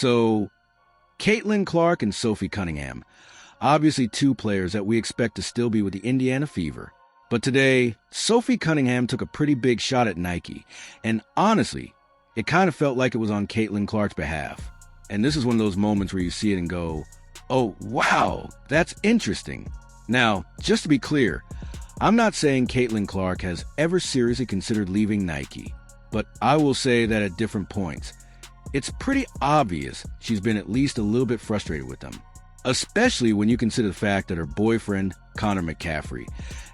So, Caitlin Clark and Sophie Cunningham. Obviously two players that we expect to still be with the Indiana Fever. But today, Sophie Cunningham took a pretty big shot at Nike. And honestly, it kind of felt like it was on Caitlin Clark's behalf. And this is one of those moments where you see it and go, oh, wow, that's interesting. Now, just to be clear, I'm not saying Caitlin Clark has ever seriously considered leaving Nike. But I will say that at different points, it's pretty obvious she's been at least a little bit frustrated with them. Especially when you consider the fact that her boyfriend, Connor McCaffrey,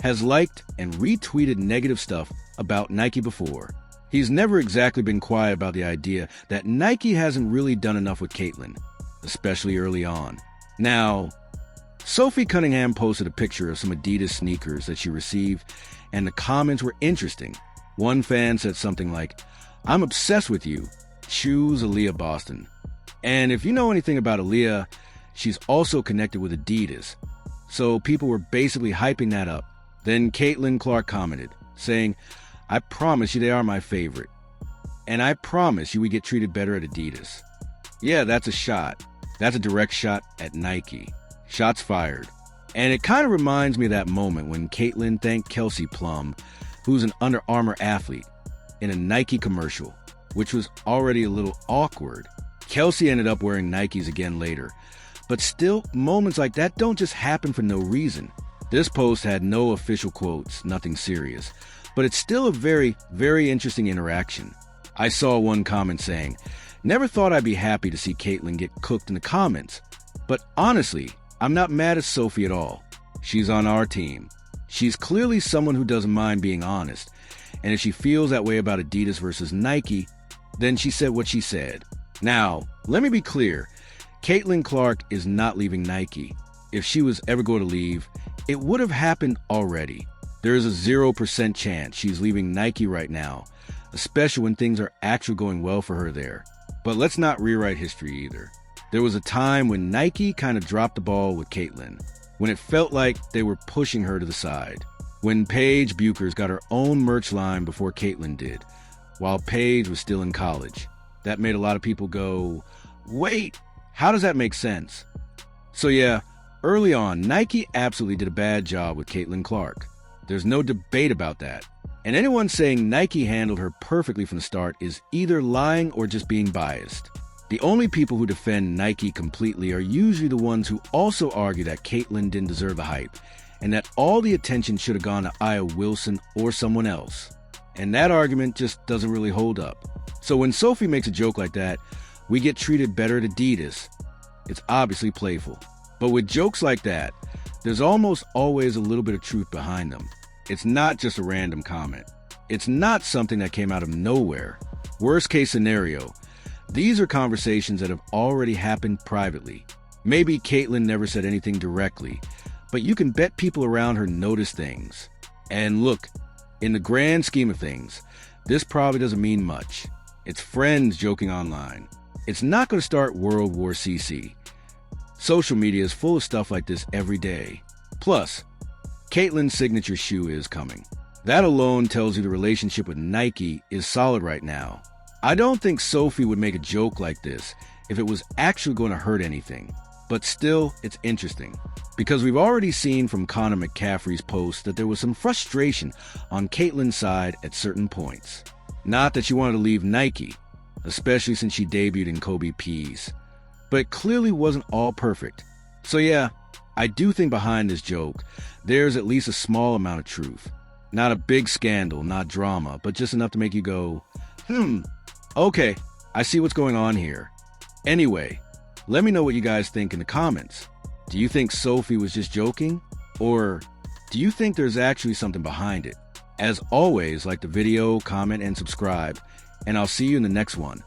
has liked and retweeted negative stuff about Nike before. He's never exactly been quiet about the idea that Nike hasn't really done enough with Caitlin, especially early on. Now, Sophie Cunningham posted a picture of some Adidas sneakers that she received, and the comments were interesting. One fan said something like, "I'm obsessed with you. Choose Aaliyah Boston." And if you know anything about Aaliyah, she's also connected with Adidas. So people were basically hyping that up. Then Caitlin Clark commented, saying, "I promise you they are my favorite. And I promise you we get treated better at Adidas." Yeah, that's a shot. That's a direct shot at Nike. Shots fired. And it kind of reminds me of that moment when Caitlin thanked Kelsey Plum, who's an Under Armour athlete, in a Nike commercial, which was already a little awkward. Kelsey ended up wearing Nikes again later. But still, moments like that don't just happen for no reason. This post had no official quotes, nothing serious. But it's still a very, very interesting interaction. I saw one comment saying, "Never thought I'd be happy to see Caitlin get cooked in the comments. But honestly, I'm not mad at Sophie at all. She's on our team. She's clearly someone who doesn't mind being honest. And if she feels that way about Adidas versus Nike, then she said what she said." Now, let me be clear. Caitlin Clark is not leaving Nike. If she was ever going to leave, it would have happened already. There is a 0% chance she's leaving Nike right now, especially when things are actually going well for her there. But let's not rewrite history either. There was a time when Nike kind of dropped the ball with Caitlin, when it felt like they were pushing her to the side. When Paige Buchers got her own merch line before Caitlin did, while Paige was still in college. That made a lot of people go, wait, how does that make sense? So yeah, early on, Nike absolutely did a bad job with Caitlin Clark. There's no debate about that. And anyone saying Nike handled her perfectly from the start is either lying or just being biased. The only people who defend Nike completely are usually the ones who also argue that Caitlin didn't deserve the hype, and that all the attention should have gone to Aya Wilson or someone else. And that argument just doesn't really hold up. So when Sophie makes a joke like that, we get treated better at Adidas. It's obviously playful. But with jokes like that, there's almost always a little bit of truth behind them. It's not just a random comment. It's not something that came out of nowhere. Worst case scenario, these are conversations that have already happened privately. Maybe Caitlin never said anything directly, but you can bet people around her notice things. And look, in the grand scheme of things, this probably doesn't mean much. It's friends joking online. It's not going to start World War CC. Social media is full of stuff like this every day. Plus, Caitlin's signature shoe is coming. That alone tells you the relationship with Nike is solid right now. I don't think Sophie would make a joke like this if it was actually going to hurt anything. But still, it's interesting. Because we've already seen from Connor McCaffrey's post that there was some frustration on Caitlin's side at certain points. Not that she wanted to leave Nike, especially since she debuted in Kobe P's. But it clearly wasn't all perfect. So yeah, I do think behind this joke, there's at least a small amount of truth. Not a big scandal, not drama, but just enough to make you go, okay, I see what's going on here. Anyway, let me know what you guys think in the comments. Do you think Sophie was just joking? Or do you think there's actually something behind it? As always, like the video, comment, and subscribe, and I'll see you in the next one.